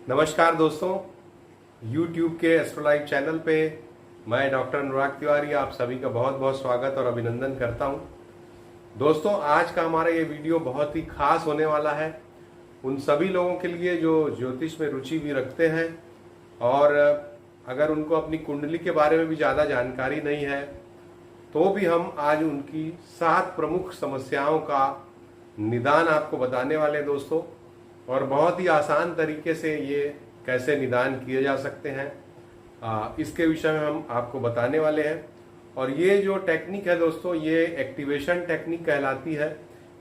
नमस्कार दोस्तों, YouTube के एस्ट्रोलाइव चैनल पे मैं डॉक्टर अनुराग तिवारी आप सभी का बहुत बहुत स्वागत और अभिनंदन करता हूं। दोस्तों, आज का हमारा ये वीडियो बहुत ही खास होने वाला है उन सभी लोगों के लिए जो ज्योतिष में रुचि भी रखते हैं और अगर उनको अपनी कुंडली के बारे में भी ज़्यादा जानकारी नहीं है तो भी हम आज उनकी 7 प्रमुख समस्याओं का निदान आपको बताने वाले हैं दोस्तों। और बहुत ही आसान तरीके से ये कैसे निदान किए जा सकते हैं इसके विषय में हम आपको बताने वाले हैं। और ये जो टेक्निक है दोस्तों, ये एक्टिवेशन टेक्निक कहलाती है।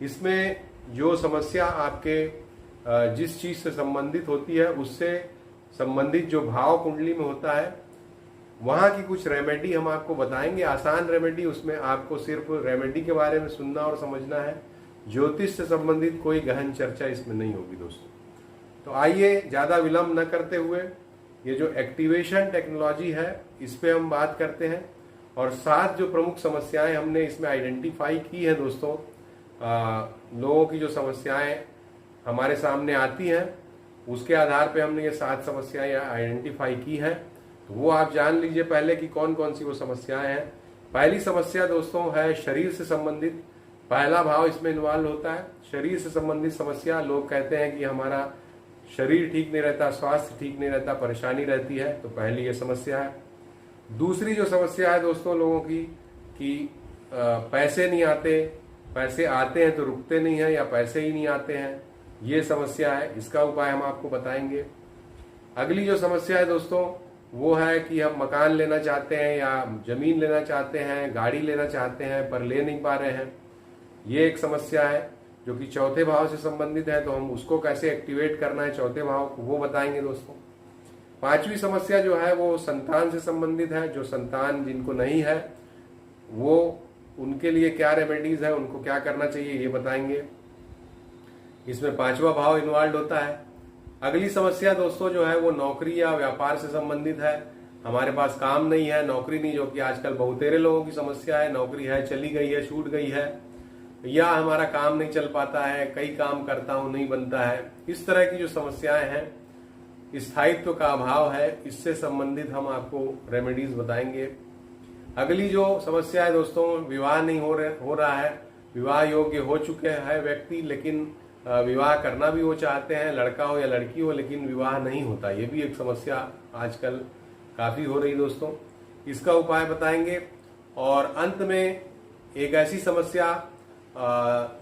इसमें जो समस्या आपके जिस चीज़ से संबंधित होती है उससे संबंधित जो भाव कुंडली में होता है वहाँ की कुछ रेमेडी हम आपको बताएंगे, आसान रेमेडी। उसमें आपको सिर्फ रेमेडी के बारे में सुनना और समझना है, ज्योतिष से संबंधित कोई गहन चर्चा इसमें नहीं होगी दोस्तों। तो आइए ज़्यादा विलंब न करते हुए ये जो एक्टिवेशन टेक्नोलॉजी है इस पे हम बात करते हैं। और 7 जो प्रमुख समस्याएं हमने इसमें आइडेंटिफाई की है दोस्तों, लोगों की जो समस्याएं हमारे सामने आती हैं उसके आधार पे हमने ये 7 समस्याएं आइडेंटिफाई की है। तो वो आप जान लीजिए पहले कि कौन कौन सी वो समस्याएं हैं। पहली समस्या दोस्तों है शरीर से संबंधित। पहला भाव इसमें इन्वॉल्व होता है। शरीर से संबंधित समस्या, लोग कहते हैं कि हमारा शरीर ठीक नहीं रहता, स्वास्थ्य ठीक नहीं रहता, परेशानी रहती है, तो पहली ये समस्या है। दूसरी जो समस्या है दोस्तों लोगों की कि पैसे नहीं आते, पैसे आते हैं तो रुकते नहीं है या पैसे ही नहीं आते हैं, ये समस्या है। इसका उपाय हम आपको बताएंगे। अगली जो समस्या है दोस्तों वो है कि हम मकान लेना चाहते हैं या जमीन लेना चाहते हैं, गाड़ी लेना चाहते हैं पर ले नहीं पा रहे हैं, ये एक समस्या है जो कि चौथे भाव से संबंधित है। तो हम उसको कैसे एक्टिवेट करना है चौथे भाव को, वो बताएंगे दोस्तों। पांचवी समस्या जो है वो संतान से संबंधित है। जो संतान जिनको नहीं है वो उनके लिए क्या रेमेडीज है, उनको क्या करना चाहिए, ये बताएंगे। इसमें 5वां भाव इन्वॉल्व होता है। अगली समस्या दोस्तों जो है वो नौकरी या व्यापार से संबंधित है। हमारे पास काम नहीं है, नौकरी नहीं, जो कि आजकल बहुतेरे लोगों की समस्या है। नौकरी है, चली गई है, छूट गई है, या हमारा काम नहीं चल पाता है, कई काम करता हूं नहीं बनता है। इस तरह की जो समस्याएं हैं, स्थायित्व का अभाव है, इससे संबंधित हम आपको रेमेडीज बताएंगे। अगली जो समस्या है दोस्तों, विवाह नहीं हो रहा है, विवाह योग्य हो चुके हैं व्यक्ति लेकिन विवाह करना भी वो चाहते हैं, लड़का हो या लड़की हो, लेकिन विवाह नहीं होता। ये भी एक समस्या आजकल काफी हो रही दोस्तों, इसका उपाय बताएंगे। और अंत में एक ऐसी समस्या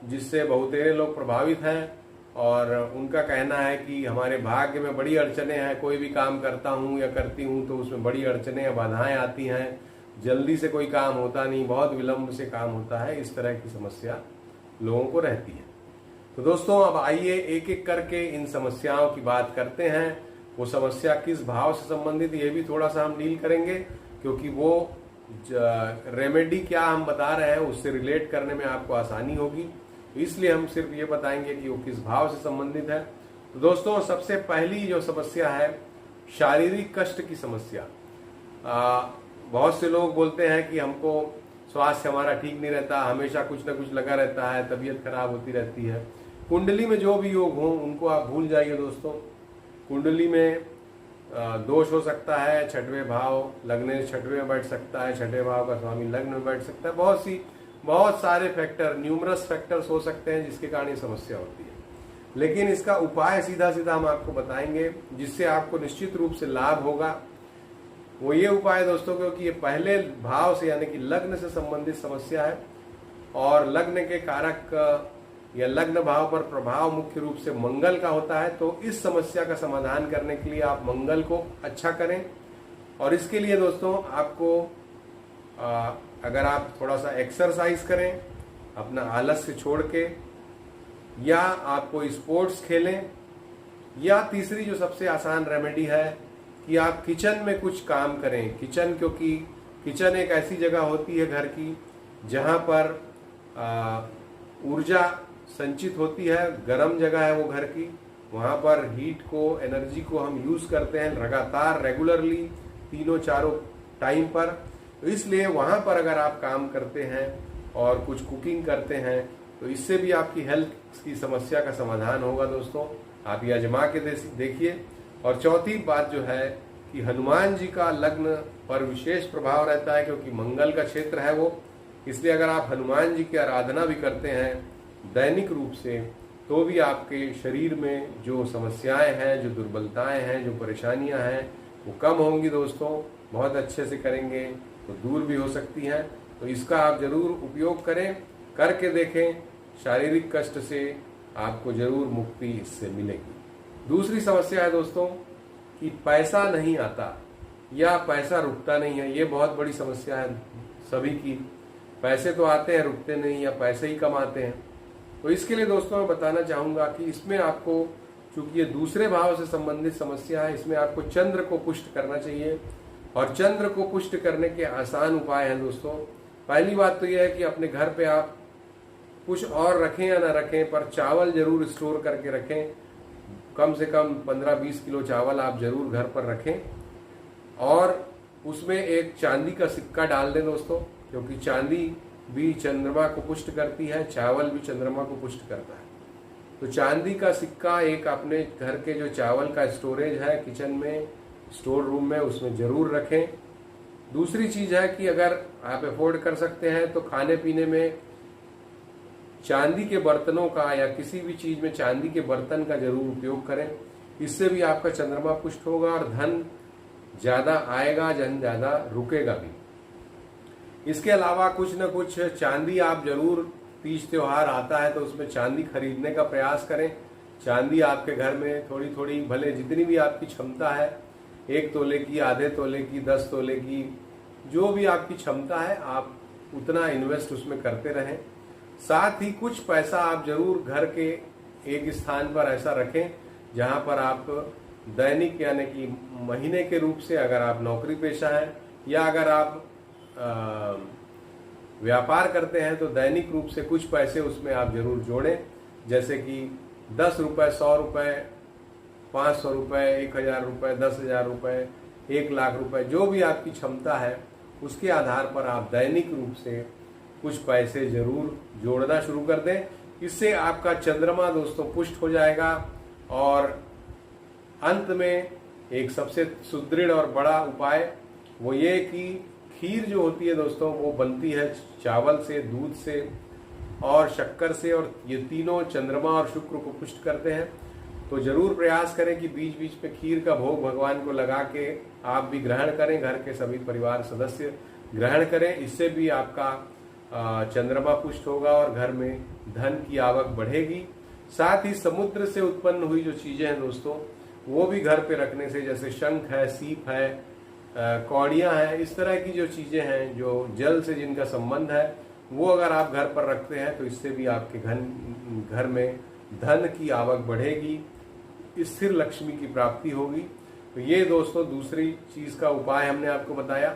जिससे बहुतेरे लोग प्रभावित हैं और उनका कहना है कि हमारे भाग्य में बड़ी अड़चने हैं, कोई भी काम करता हूं या करती हूं तो उसमें बड़ी अड़चने या बाधाएं आती हैं, जल्दी से कोई काम होता नहीं, बहुत विलंब से काम होता है। इस तरह की समस्या लोगों को रहती है। तो दोस्तों अब आइए एक एक करके इन समस्याओं की बात करते हैं। वो समस्या किस भाव से संबंधित, ये भी थोड़ा सा हम डील करेंगे, क्योंकि वो रेमेडी क्या हम बता रहे हैं उससे रिलेट करने में आपको आसानी होगी। इसलिए हम सिर्फ ये बताएंगे कि वो किस भाव से संबंधित है। तो दोस्तों सबसे पहली जो समस्या है शारीरिक कष्ट की समस्या। बहुत से लोग बोलते हैं कि हमको स्वास्थ्य हमारा ठीक नहीं रहता, हमेशा कुछ ना कुछ लगा रहता है, तबीयत खराब होती रहती है। कुंडली में जो भी योग हो उनको आप भूल जाइए दोस्तों। कुंडली में दोष हो सकता है, 6वें भाव लग्न 6वें में बैठ सकता है, 6वें भाव का स्वामी लग्न में बैठ सकता है, बहुत सारे फैक्टर, न्यूमरस फैक्टर्स हो सकते हैं जिसके कारण ये समस्या होती है। लेकिन इसका उपाय सीधा सीधा हम आपको बताएंगे जिससे आपको निश्चित रूप से लाभ होगा। वो ये उपाय दोस्तों, क्योंकि ये पहले भाव से यानी कि लग्न से संबंधित समस्या है और लग्न के कारक या लग्न भाव पर प्रभाव मुख्य रूप से मंगल का होता है। तो इस समस्या का समाधान करने के लिए आप मंगल को अच्छा करें। और इसके लिए दोस्तों आपको अगर आप थोड़ा सा एक्सरसाइज करें अपना आलस्य छोड़ के, या आप कोई स्पोर्ट्स खेलें, या तीसरी जो सबसे आसान रेमेडी है कि आप किचन में कुछ काम करें। किचन, क्योंकि किचन एक ऐसी जगह होती है घर की जहां पर ऊर्जा संचित होती है, गर्म जगह है वो घर की, वहां पर हीट को, एनर्जी को हम यूज करते हैं लगातार, रेगुलरली, तीनों चारों टाइम पर। तो इसलिए वहां पर अगर आप काम करते हैं और कुछ कुकिंग करते हैं तो इससे भी आपकी हेल्थ की समस्या का समाधान होगा दोस्तों। आप ये आजमा के देखिए और चौथी बात जो है कि हनुमान जी का लग्न पर विशेष प्रभाव रहता है, क्योंकि मंगल का क्षेत्र है वो। इसलिए अगर आप हनुमान जी की आराधना भी करते हैं दैनिक रूप से, तो भी आपके शरीर में जो समस्याएं हैं, जो दुर्बलताएं हैं, जो परेशानियां हैं, वो कम होंगी दोस्तों। बहुत अच्छे से करेंगे तो दूर भी हो सकती हैं। तो इसका आप जरूर उपयोग करें, करके देखें। शारीरिक कष्ट से आपको जरूर मुक्ति इससे मिलेगी। दूसरी समस्या है दोस्तों कि पैसा नहीं आता या पैसा रुकता नहीं है। ये बहुत बड़ी समस्या है सभी की। पैसे तो आते हैं, रुकते नहीं, या पैसे ही कम आते हैं। तो इसके लिए दोस्तों मैं बताना चाहूंगा कि इसमें आपको, चूंकि ये दूसरे भाव से संबंधित समस्या है, इसमें आपको चंद्र को पुष्ट करना चाहिए। और चंद्र को पुष्ट करने के आसान उपाय हैं दोस्तों। पहली बात तो यह है कि अपने घर पे आप कुछ और रखें या ना रखें, पर चावल जरूर स्टोर करके रखें। कम से कम 15-20 किलो चावल आप जरूर घर पर रखें, और उसमें एक चांदी का सिक्का डाल दें दोस्तों, क्योंकि चांदी भी चंद्रमा को पुष्ट करती है, चावल भी चंद्रमा को पुष्ट करता है। तो चांदी का सिक्का एक अपने घर के जो चावल का स्टोरेज है किचन में, स्टोर रूम में, उसमें जरूर रखें। दूसरी चीज है कि अगर आप अफोर्ड कर सकते हैं तो खाने पीने में चांदी के बर्तनों का, या किसी भी चीज में चांदी के बर्तन का जरूर उपयोग करें। इससे भी आपका चंद्रमा पुष्ट होगा और धन ज्यादा आएगा, धन ज्यादा रुकेगा भी। इसके अलावा कुछ न कुछ चांदी आप जरूर, तीज त्योहार आता है तो उसमें चांदी खरीदने का प्रयास करें। चांदी आपके घर में थोड़ी थोड़ी, भले जितनी भी आपकी क्षमता है, 1 तोले की, आधे तोले की, 10 तोले की, जो भी आपकी क्षमता है, आप उतना इन्वेस्ट उसमें करते रहें। साथ ही कुछ पैसा आप जरूर घर के एक स्थान पर ऐसा रखें जहां पर आप दैनिक, यानी कि महीने के रूप से, अगर आप नौकरी पेशा हैं या अगर आप व्यापार करते हैं, तो दैनिक रूप से कुछ पैसे उसमें आप जरूर जोड़ें। जैसे कि 10 रुपए, 100 रुपए, 500 रुपए, 1000 रुपए, 10,000 रुपए, 1 लाख रुपए, जो भी आपकी क्षमता है उसके आधार पर आप दैनिक रूप से कुछ पैसे जरूर जोड़ना शुरू कर दें। इससे आपका चंद्रमा दोस्तों पुष्ट हो जाएगा। और अंत में एक सबसे सुदृढ़ और बड़ा उपाय वो ये कि खीर जो होती है दोस्तों, वो बनती है चावल से, दूध से और शक्कर से, और ये तीनों चंद्रमा और शुक्र को पुष्ट करते हैं। तो जरूर प्रयास करें कि बीच बीच में खीर का भोग भगवान को लगा के आप भी ग्रहण करें, घर के सभी परिवार सदस्य ग्रहण करें। इससे भी आपका चंद्रमा पुष्ट होगा और घर में धन की आवक बढ़ेगी। साथ ही समुद्र से उत्पन्न हुई जो चीजें हैं दोस्तों, वो भी घर पे रखने से, जैसे शंख है, सीप है, कौड़ियां हैं, इस तरह की जो चीजें हैं जो जल से जिनका संबंध है, वो अगर आप घर पर रखते हैं तो इससे भी आपके घर में धन की आवक बढ़ेगी, स्थिर लक्ष्मी की प्राप्ति होगी। तो ये दोस्तों दूसरी चीज का उपाय हमने आपको बताया।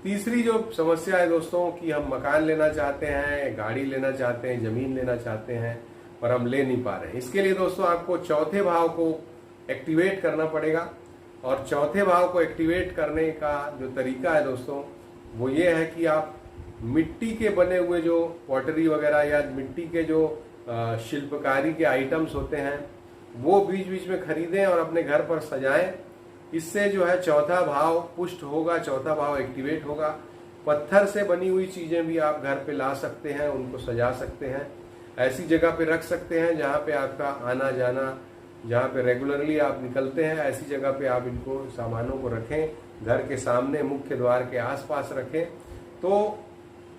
तीसरी जो समस्या है दोस्तों कि हम मकान लेना चाहते हैं, गाड़ी लेना चाहते हैं, जमीन लेना चाहते हैं, पर हम ले नहीं पा रहे हैं। इसके लिए दोस्तों आपको चौथे भाव को एक्टिवेट करना पड़ेगा। और चौथे भाव को एक्टिवेट करने का जो तरीका है दोस्तों, वो ये है कि आप मिट्टी के बने हुए जो पॉटरी वगैरह या मिट्टी के जो शिल्पकारी के आइटम्स होते हैं, वो बीच बीच में खरीदें और अपने घर पर सजाएं। इससे जो है चौथा भाव पुष्ट होगा, चौथा भाव एक्टिवेट होगा। पत्थर से बनी हुई चीजें भी आप घर पे ला सकते हैं, उनको सजा सकते हैं, ऐसी जगह पे रख सकते हैं जहाँ पे आपका आना जाना, जहाँ पे रेगुलरली आप निकलते हैं, ऐसी जगह पे आप इनको सामानों को रखें। घर के सामने, मुख्य द्वार के आसपास रखें, तो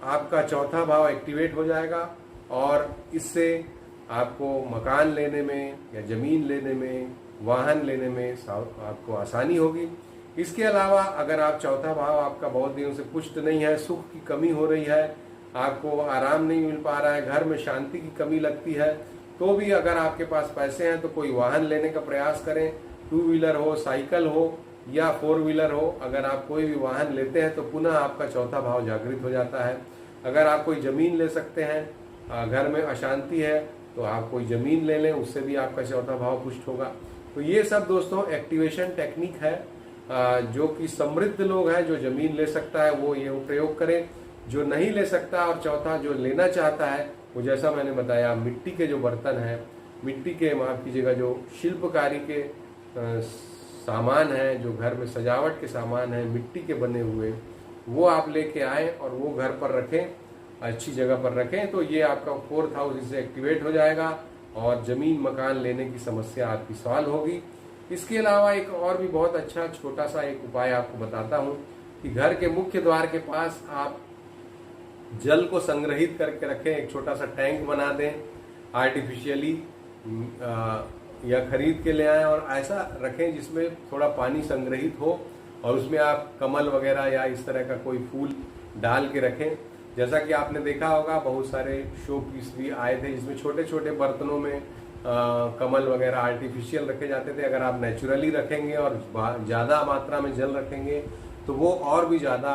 आपका चौथा भाव एक्टिवेट हो जाएगा और इससे आपको मकान लेने में या जमीन लेने में, वाहन लेने में आपको आसानी होगी। इसके अलावा अगर आप चौथा भाव आपका बहुत दिनों से पुष्ट नहीं है, सुख की कमी हो रही है, आपको आराम नहीं मिल पा रहा है, घर में शांति की कमी लगती है, तो भी अगर आपके पास पैसे हैं तो कोई वाहन लेने का प्रयास करें। 2 व्हीलर हो, साइकिल हो या 4 व्हीलर हो, अगर आप कोई भी वाहन लेते हैं तो पुनः आपका चौथा भाव जागृत हो जाता है। अगर आप कोई जमीन ले सकते हैं, घर में अशांति है तो आप कोई जमीन ले लें, उससे भी आपका चौथा भाव पुष्ट होगा। तो ये सब दोस्तों एक्टिवेशन टेक्निक है, जो कि समृद्ध लोग हैं, जो जमीन ले सकता है वो ये प्रयोग करें। जो नहीं ले सकता और चौथा जो लेना चाहता है, वो जैसा मैंने बताया मिट्टी के जो बर्तन हैं, मिट्टी के, माफ कीजिएगा, जो शिल्पकारी के सामान हैं, जो घर में सजावट के सामान हैं मिट्टी के बने हुए, वो आप लेके आएँ और वो घर पर रखें, अच्छी जगह पर रखें, तो ये आपका 4th हाउस इससे एक्टिवेट हो जाएगा और ज़मीन मकान लेने की समस्या आपकी सॉल्व होगी। इसके अलावा एक और भी बहुत अच्छा छोटा सा एक उपाय आपको बताता हूँ कि घर के मुख्य द्वार के पास आप जल को संग्रहित करके रखें, एक छोटा सा टैंक बना दें आर्टिफिशियली या खरीद के ले आएं और ऐसा रखें जिसमें थोड़ा पानी संग्रहित हो और उसमें आप कमल वगैरह या इस तरह का कोई फूल डाल के रखें। जैसा कि आपने देखा होगा बहुत सारे शो पीस भी आए थे जिसमें छोटे छोटे बर्तनों में कमल वगैरह आर्टिफिशियल रखे जाते थे। अगर आप नेचुरली रखेंगे और ज़्यादा मात्रा में जल रखेंगे तो वो और भी ज़्यादा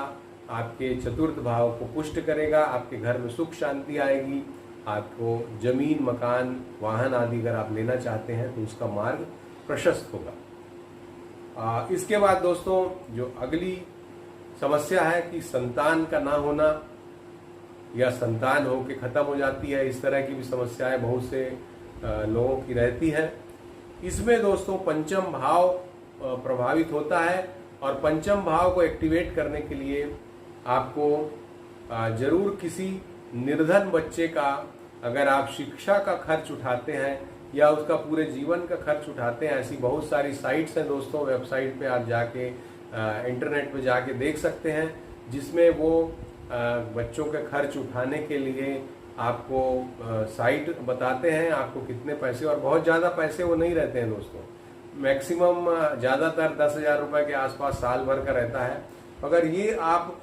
आपके चतुर्थ भाव को पुष्ट करेगा, आपके घर में सुख शांति आएगी, आपको जमीन मकान वाहन आदि अगर आप लेना चाहते हैं तो उसका मार्ग प्रशस्त होगा। इसके बाद दोस्तों जो अगली समस्या है कि संतान का ना होना या संतान हो के खत्म हो जाती है, इस तरह की भी समस्याएं बहुत से लोगों की रहती है। इसमें दोस्तों पंचम भाव प्रभावित होता है और पंचम भाव को एक्टिवेट करने के लिए आपको जरूर किसी निर्धन बच्चे का, अगर आप शिक्षा का खर्च उठाते हैं या उसका पूरे जीवन का खर्च उठाते हैं, ऐसी बहुत सारी साइट्स हैं दोस्तों, वेबसाइट पे आप जाके इंटरनेट पे जाके देख सकते हैं जिसमें वो बच्चों के खर्च उठाने के लिए आपको साइट बताते हैं आपको कितने पैसे, और बहुत ज़्यादा पैसे वो नहीं रहते हैं दोस्तों, मैक्सिमम ज़्यादातर 10,000 रुपये के आसपास साल भर का रहता है। अगर ये आप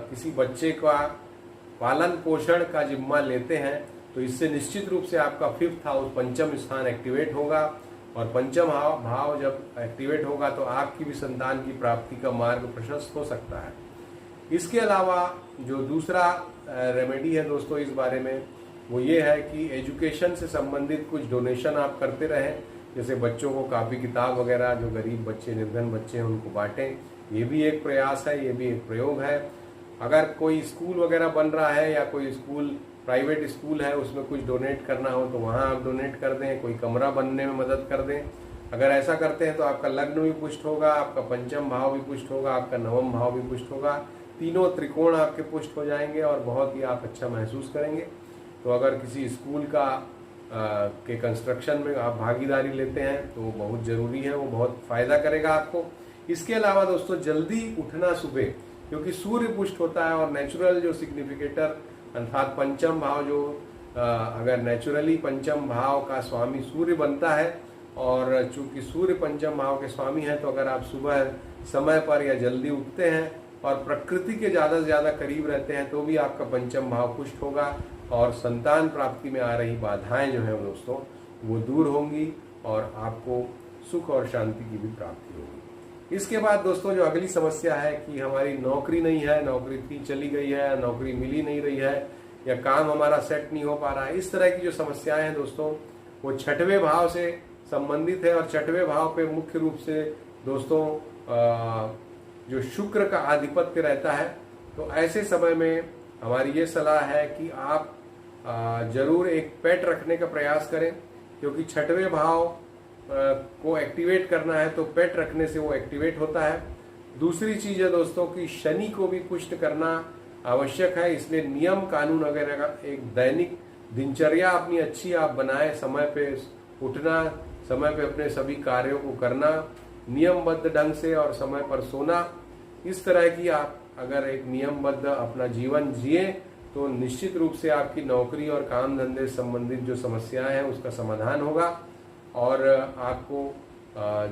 किसी बच्चे का पालन पोषण का जिम्मा लेते हैं तो इससे निश्चित रूप से आपका 5th हाउस पंचम स्थान एक्टिवेट होगा और पंचम भाव जब एक्टिवेट होगा तो आपकी भी संतान की प्राप्ति का मार्ग प्रशस्त हो सकता है। इसके अलावा जो दूसरा रेमेडी है दोस्तों इस बारे में वो ये है कि एजुकेशन से संबंधित कुछ डोनेशन आप करते रहें, जैसे बच्चों को कापी किताब वगैरह, जो गरीब बच्चे निर्धन बच्चे हैं उनको बांटें, ये भी एक प्रयास है, ये भी एक प्रयोग है। अगर कोई स्कूल वगैरह बन रहा है या कोई स्कूल प्राइवेट स्कूल है उसमें कुछ डोनेट करना हो तो वहाँ आप डोनेट कर दें, कोई कमरा बनने में मदद कर दें। अगर ऐसा करते हैं तो आपका लग्न भी पुष्ट होगा, आपका पंचम भाव भी पुष्ट होगा, आपका नवम भाव भी पुष्ट होगा, तीनों त्रिकोण आपके पुष्ट हो जाएंगे और बहुत ही आप अच्छा महसूस करेंगे। तो अगर किसी स्कूल का के कंस्ट्रक्शन में आप भागीदारी लेते हैं तो बहुत ज़रूरी है, वो बहुत फ़ायदा करेगा आपको। इसके अलावा दोस्तों जल्दी उठना सुबह, क्योंकि सूर्य पुष्ट होता है और नेचुरल जो सिग्निफिकेटर अर्थात पंचम भाव जो अगर नेचुरली पंचम भाव का स्वामी सूर्य बनता है और चूंकि सूर्य पंचम भाव के स्वामी है, तो अगर आप सुबह समय पर या जल्दी उठते हैं और प्रकृति के ज़्यादा से ज़्यादा करीब रहते हैं तो भी आपका पंचम भाव पुष्ट होगा और संतान प्राप्ति में आ रही बाधाएं जो हैं दोस्तों वो दूर होंगी और आपको सुख और शांति की भी प्राप्ति होगी। इसके बाद दोस्तों जो अगली समस्या है कि हमारी नौकरी नहीं है, नौकरी थी चली गई है, नौकरी मिली नहीं रही है या काम हमारा सेट नहीं हो पा रहा है, इस तरह की जो समस्याएं हैं दोस्तों वो 6वें भाव से संबंधित है। और 6वें भाव पे मुख्य रूप से दोस्तों जो शुक्र का आधिपत्य रहता है। तो ऐसे समय में हमारी ये सलाह है कि आप जरूर एक पेट रखने का प्रयास करें, क्योंकि 6वें भाव को एक्टिवेट करना है तो पेट रखने से वो एक्टिवेट होता है। दूसरी चीज है दोस्तों कि शनि को भी पुष्ट करना आवश्यक है, इसलिए नियम कानून वगैरह का एक दैनिक दिनचर्या अपनी अच्छी आप बनाएं, समय पे उठना, समय पे अपने सभी कार्यों को करना, नियमबद्ध ढंग से और समय पर सोना, इस तरह की आप अगर एक नियमबद्ध अपना जीवन जिए तो निश्चित रूप से आपकी नौकरी और काम धंधे संबंधित जो समस्याएं हैं उसका समाधान होगा और आपको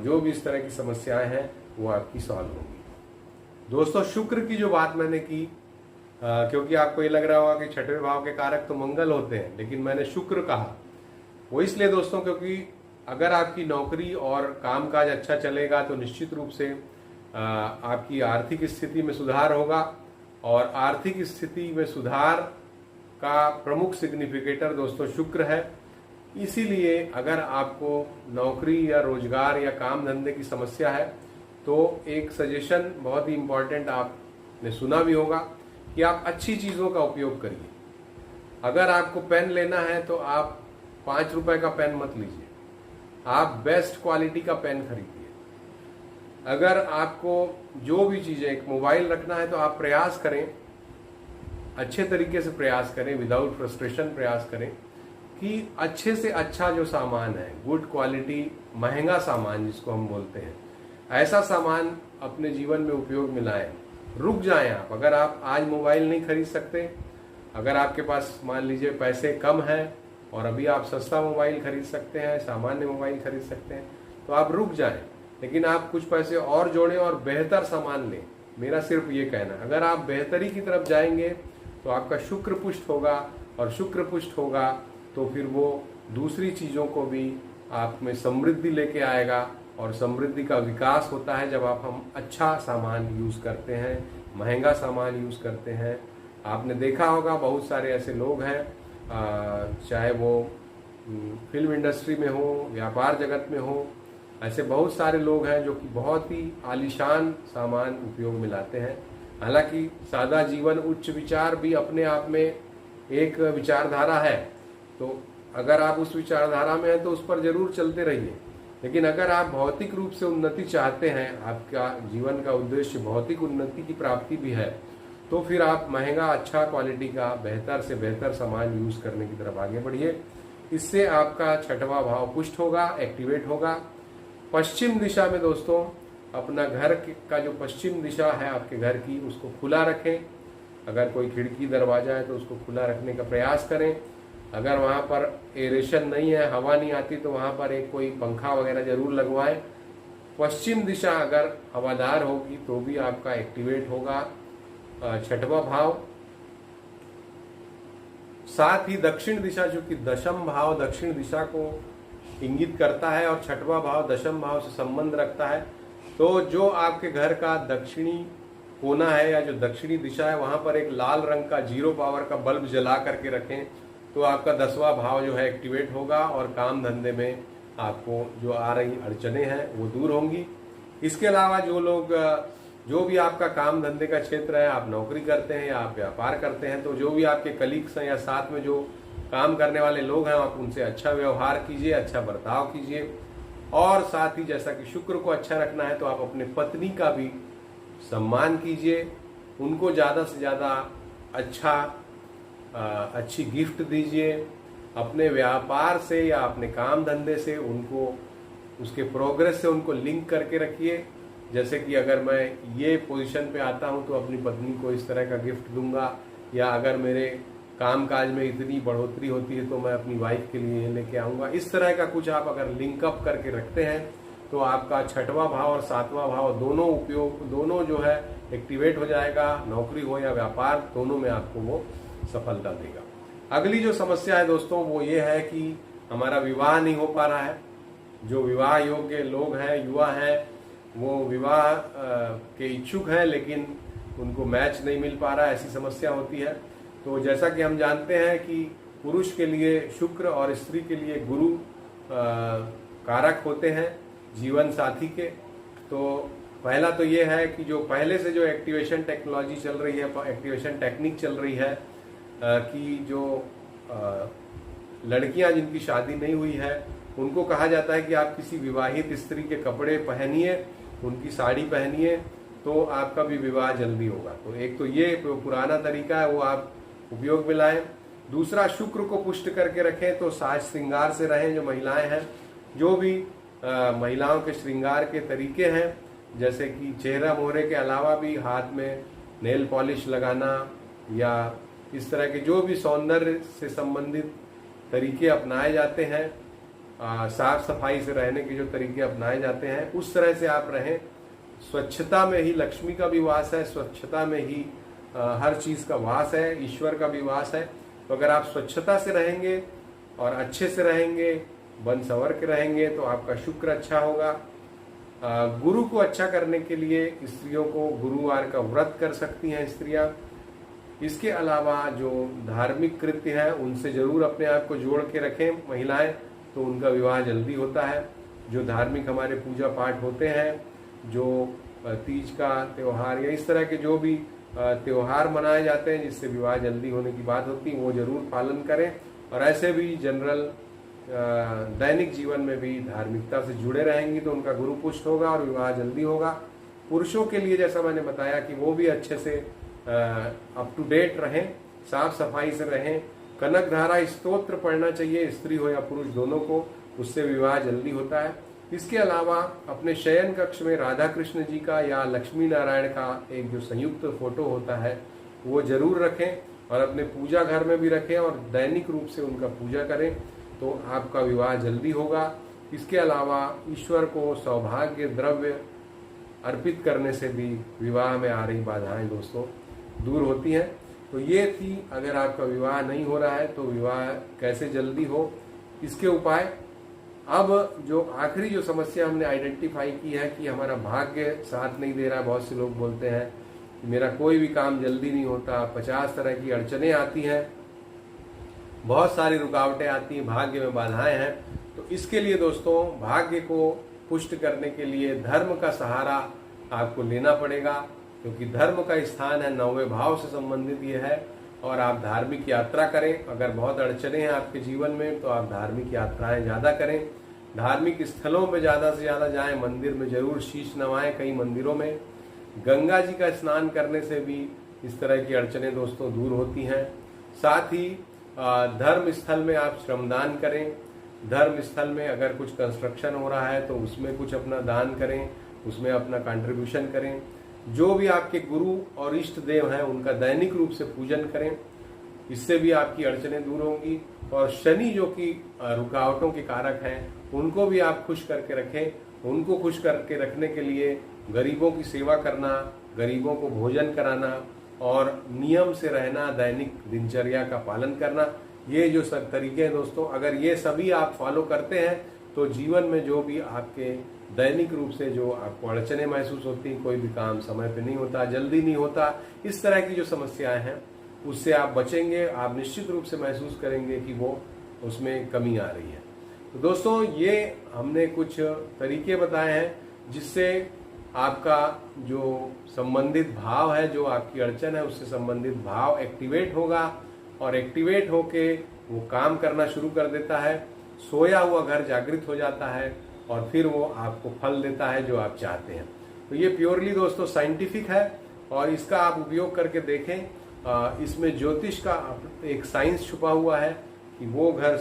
जो भी इस तरह की समस्याएं हैं वो आपकी सॉल्व होगी। दोस्तों शुक्र की जो बात मैंने की, क्योंकि आपको ये लग रहा होगा कि 6वें भाव के कारक तो मंगल होते हैं, लेकिन मैंने शुक्र कहा वो इसलिए दोस्तों क्योंकि अगर आपकी नौकरी और कामकाज अच्छा चलेगा तो निश्चित रूप से आपकी आर्थिक स्थिति में सुधार होगा और आर्थिक स्थिति में सुधार का प्रमुख सिग्निफिकेटर दोस्तों शुक्र है। इसीलिए अगर आपको नौकरी या रोजगार या काम धंधे की समस्या है तो एक सजेशन बहुत ही इम्पोर्टेंट आपने सुना भी होगा कि आप अच्छी चीज़ों का उपयोग करिए। अगर आपको पेन लेना है तो आप 5 रुपए का पेन मत लीजिए, आप बेस्ट क्वालिटी का पेन खरीदिए। अगर आपको जो भी चीजें, एक मोबाइल रखना है तो आप प्रयास करें, अच्छे तरीके से प्रयास करें, विदाउट फ्रस्ट्रेशन प्रयास करें कि अच्छे से अच्छा जो सामान है, गुड क्वालिटी, महंगा सामान जिसको हम बोलते हैं, ऐसा सामान अपने जीवन में उपयोग में लाएं। रुक जाएं आप। अगर आप आज मोबाइल नहीं खरीद सकते, अगर आपके पास मान लीजिए पैसे कम हैं और अभी आप सस्ता मोबाइल खरीद सकते हैं, सामान्य मोबाइल खरीद सकते हैं, तो आप रुक जाएं। लेकिन आप कुछ पैसे और जोड़ें और बेहतर सामान लें। मेरा सिर्फ ये कहना है, अगर आप बेहतरी की तरफ जाएंगे तो आपका शुक्र पुष्ट होगा, और शुक्र पुष्ट होगा तो फिर वो दूसरी चीजों को भी आप में समृद्धि लेके आएगा। और समृद्धि का विकास होता है जब हम अच्छा सामान यूज करते हैं, महंगा सामान यूज करते हैं। आपने देखा होगा बहुत सारे ऐसे लोग हैं, चाहे वो फिल्म इंडस्ट्री में हो, व्यापार जगत में हो, ऐसे बहुत सारे लोग हैं जो कि बहुत ही आलीशान सामान उपयोग में लाते हैं। हालांकि सादा जीवन उच्च विचार भी अपने आप में एक विचारधारा है, तो अगर आप उस विचारधारा में हैं तो उस पर जरूर चलते रहिए। लेकिन अगर आप भौतिक रूप से उन्नति चाहते हैं, आपका जीवन का उद्देश्य भौतिक उन्नति की प्राप्ति भी है, तो फिर आप महंगा अच्छा क्वालिटी का बेहतर से बेहतर सामान यूज करने की तरफ आगे बढ़िए। इससे आपका छठवां भाव पुष्ट होगा, एक्टिवेट होगा। पश्चिम दिशा में दोस्तों, अपना घर का जो पश्चिम दिशा है आपके घर की, उसको खुला रखें। अगर कोई खिड़की दरवाजा है तो उसको खुला रखने का प्रयास करें। अगर वहां पर एरेशन नहीं है, हवा नहीं आती, तो वहां पर एक कोई पंखा वगैरह जरूर लगवाएं। पश्चिम दिशा अगर हवादार होगी तो भी आपका एक्टिवेट होगा छठवां भाव। साथ ही दक्षिण दिशा, जो कि दशम भाव दक्षिण दिशा को इंगित करता है और छठवां भाव दशम भाव से संबंध रखता है, तो जो आपके घर का दक्षिणी कोना है या जो दक्षिणी दिशा है, वहां पर एक लाल रंग का 0 पावर का बल्ब जला करके रखें, तो आपका 10वां भाव जो है एक्टिवेट होगा और काम धंधे में आपको जो आ रही अड़चने हैं वो दूर होंगी। इसके अलावा जो लोग, जो भी आपका काम धंधे का क्षेत्र है, आप नौकरी करते हैं या आप व्यापार करते हैं, तो जो भी आपके कलीग्स हैं या साथ में जो काम करने वाले लोग हैं, आप उनसे अच्छा व्यवहार कीजिए, अच्छा बर्ताव कीजिए। और साथ ही जैसा कि शुक्र को अच्छा रखना है, तो आप अपने पत्नी का भी सम्मान कीजिए, उनको ज्यादा से ज्यादा अच्छी गिफ्ट दीजिए। अपने व्यापार से या अपने काम धंधे से उनको, उसके प्रोग्रेस से उनको लिंक करके रखिए। जैसे कि अगर मैं ये पोजीशन पे आता हूं तो अपनी पत्नी को इस तरह का गिफ्ट दूंगा, या अगर मेरे कामकाज में इतनी बढ़ोतरी होती है तो मैं अपनी वाइफ के लिए ये लेके आऊंगा। इस तरह का कुछ आप अगर लिंक अप करके रखते हैं तो आपका छठवां भाव और 7वां भाव दोनों जो है एक्टिवेट हो जाएगा। नौकरी हो या व्यापार, दोनों में आपको वो सफलता देगा। अगली जो समस्या है दोस्तों, वो ये है कि हमारा विवाह नहीं हो पा रहा है। जो विवाह योग्य लोग हैं, युवा हैं, वो विवाह के इच्छुक हैं लेकिन उनको मैच नहीं मिल पा रहा है, ऐसी समस्या होती है। तो जैसा कि हम जानते हैं कि पुरुष के लिए शुक्र और स्त्री के लिए गुरु कारक होते हैं जीवन साथी के। तो पहला तो ये है कि जो पहले से जो एक्टिवेशन टेक्नोलॉजी चल रही है, एक्टिवेशन टेक्निक चल रही है, कि जो लड़कियां जिनकी शादी नहीं हुई है, उनको कहा जाता है कि आप किसी विवाहित स्त्री के कपड़े पहनिए, उनकी साड़ी पहनिए, तो आपका भी विवाह जल्दी होगा। तो एक तो ये पुराना तरीका है, वो आप उपयोग में लाएं। दूसरा, शुक्र को पुष्ट करके रखें, तो साज श्रृंगार से रहें। जो महिलाएं हैं, जो भी महिलाओं के श्रृंगार के तरीके हैं, जैसे कि चेहरा मोहरे के अलावा भी हाथ में नेल पॉलिश लगाना, या इस तरह के जो भी सौंदर्य से संबंधित तरीके अपनाए जाते हैं, साफ सफाई से रहने के जो तरीके अपनाए जाते हैं, उस तरह से आप रहें। स्वच्छता में ही लक्ष्मी का भी वास है, स्वच्छता में ही हर चीज का वास है, ईश्वर का भी वास है। तो अगर आप स्वच्छता से रहेंगे और अच्छे से रहेंगे, बन संवर के रहेंगे, तो आपका शुक्र अच्छा होगा। गुरु को अच्छा करने के लिए स्त्रियों को गुरुवार का व्रत कर सकती हैं स्त्रियां। इसके अलावा जो धार्मिक कृत्य हैं, उनसे जरूर अपने आप को जोड़ के रखें महिलाएं, तो उनका विवाह जल्दी होता है। जो धार्मिक हमारे पूजा पाठ होते हैं, जो तीज का त्योहार या इस तरह के जो भी त्योहार मनाए जाते हैं जिससे विवाह जल्दी होने की बात होती है, वो जरूर पालन करें। और ऐसे भी जनरल दैनिक जीवन में भी धार्मिकता से जुड़े रहेंगी तो उनका गुरु पुष्ट होगा और विवाह जल्दी होगा। पुरुषों के लिए जैसा मैंने बताया कि वो भी अच्छे से अप टू डेट रहें, साफ सफाई से रहें। कनक धारा स्तोत्र पढ़ना चाहिए, स्त्री हो या पुरुष दोनों को, उससे विवाह जल्दी होता है। इसके अलावा अपने शयन कक्ष में राधा कृष्ण जी का या लक्ष्मी नारायण का एक जो संयुक्त फोटो होता है वो जरूर रखें और अपने पूजा घर में भी रखें और दैनिक रूप से उनका पूजा करें तो आपका विवाह जल्दी होगा। इसके अलावा ईश्वर को सौभाग्य द्रव्य अर्पित करने से भी विवाह में आ रही बाधाएं दोस्तों दूर होती हैं। तो ये थी, अगर आपका विवाह नहीं हो रहा है तो विवाह कैसे जल्दी हो, इसके उपाय। अब जो आखिरी जो समस्या हमने आइडेंटिफाई की है कि हमारा भाग्य साथ नहीं दे रहा है। बहुत से लोग बोलते हैं कि मेरा कोई भी काम जल्दी नहीं होता, 50 तरह की अड़चनें आती हैं, बहुत सारी रुकावटें आती हैं, भाग्य में बाधाएं हैं। तो इसके लिए दोस्तों भाग्य को पुष्ट करने के लिए धर्म का सहारा आपको लेना पड़ेगा, क्योंकि धर्म का स्थान है, 9वें भाव से संबंधित ये है। और आप धार्मिक यात्रा करें। अगर बहुत अड़चने हैं आपके जीवन में तो आप धार्मिक यात्राएं ज़्यादा करें, धार्मिक स्थलों पे ज़्यादा से ज़्यादा जाएं, मंदिर में जरूर शीश नवाएं। कई मंदिरों में गंगा जी का स्नान करने से भी इस तरह की अड़चनें दोस्तों दूर होती हैं। साथ ही धर्म स्थल में आप श्रमदान करें। धर्म स्थल में अगर कुछ कंस्ट्रक्शन हो रहा है तो उसमें कुछ अपना दान करें, उसमें अपना कंट्रीब्यूशन करें। जो भी आपके गुरु और इष्ट देव हैं उनका दैनिक रूप से पूजन करें, इससे भी आपकी अड़चनें दूर होंगी। और शनि जो कि रुकावटों के कारक हैं उनको भी आप खुश करके रखें। उनको खुश करके रखने के लिए गरीबों की सेवा करना, गरीबों को भोजन कराना और नियम से रहना, दैनिक दिनचर्या का पालन करना, ये जो सब तरीके हैं दोस्तों, अगर ये सभी आप फॉलो करते हैं तो जीवन में जो भी आपके दैनिक रूप से जो आपको अड़चने महसूस होती, कोई भी काम समय पे नहीं होता, जल्दी नहीं होता, इस तरह की जो समस्याएं हैं उससे आप बचेंगे। आप निश्चित रूप से महसूस करेंगे कि वो उसमें कमी आ रही है। तो दोस्तों ये हमने कुछ तरीके बताए हैं जिससे आपका जो संबंधित भाव है, जो आपकी अड़चन है उससे संबंधित भाव एक्टिवेट होगा और एक्टिवेट होके वो काम करना शुरू कर देता है। सोया हुआ घर जागृत हो जाता है और फिर वो आपको फल देता है जो आप चाहते हैं। तो ये प्योरली दोस्तों साइंटिफिक है और इसका आप उपयोग करके देखें। इसमें ज्योतिष का एक साइंस छुपा हुआ है कि वो घर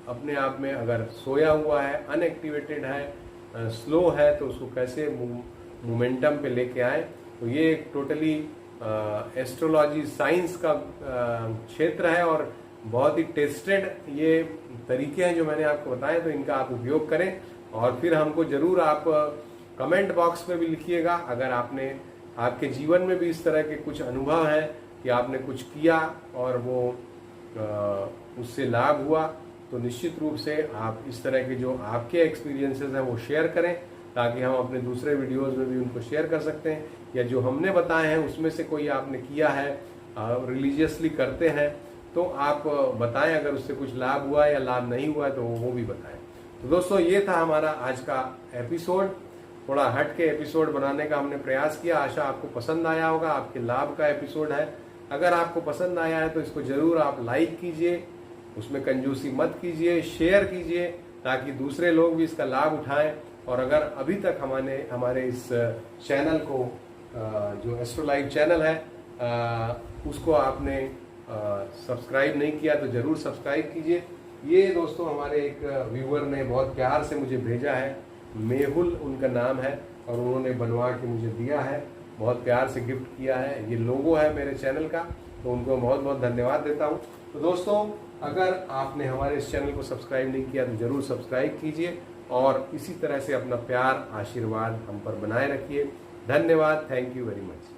अपने आप में अगर सोया हुआ है, अनएक्टिवेटेड है, स्लो है, तो उसको कैसे मोमेंटम पे लेके आए। तो ये एक टोटली एस्ट्रोलॉजी साइंस का क्षेत्र है और बहुत ही टेस्टेड ये तरीके हैं जो मैंने आपको बताए। तो इनका आप उपयोग करें और फिर हमको जरूर आप कमेंट बॉक्स में भी लिखिएगा अगर आपके जीवन में भी इस तरह के कुछ अनुभव है कि आपने कुछ किया और वो उससे लाभ हुआ। तो निश्चित रूप से आप इस तरह के जो आपके एक्सपीरियंसेस हैं वो शेयर करें ताकि हम अपने दूसरे वीडियोस में भी उनको शेयर कर सकते हैं, या जो हमने बताए हैं उसमें से कोई आपने किया है, रिलीजियसली करते हैं तो आप बताएं अगर उससे कुछ लाभ हुआ या लाभ नहीं हुआ तो वो भी बताएं। तो दोस्तों ये था हमारा आज का एपिसोड, थोड़ा हट के एपिसोड बनाने का हमने प्रयास किया। आशा आपको पसंद आया होगा, आपके लाभ का एपिसोड है। अगर आपको पसंद आया है तो इसको जरूर आप लाइक कीजिए, उसमें कंजूसी मत कीजिए, शेयर कीजिए ताकि दूसरे लोग भी इसका लाभ उठाएं। और अगर अभी तक हमारे इस चैनल को जो एस्ट्रो लाइव चैनल है उसको आपने सब्सक्राइब नहीं किया तो जरूर सब्सक्राइब कीजिए। ये दोस्तों हमारे एक व्यूअर ने बहुत प्यार से मुझे भेजा है, मेहुल उनका नाम है और उन्होंने बनवा के मुझे दिया है, बहुत प्यार से गिफ्ट किया है। ये लोगो है मेरे चैनल का, तो उनको बहुत बहुत धन्यवाद देता हूँ। तो दोस्तों अगर आपने हमारे इस चैनल को सब्सक्राइब नहीं किया तो जरूर सब्सक्राइब कीजिए और इसी तरह से अपना प्यार आशीर्वाद हम पर बनाए रखिए। धन्यवाद, थैंक यू वेरी मच।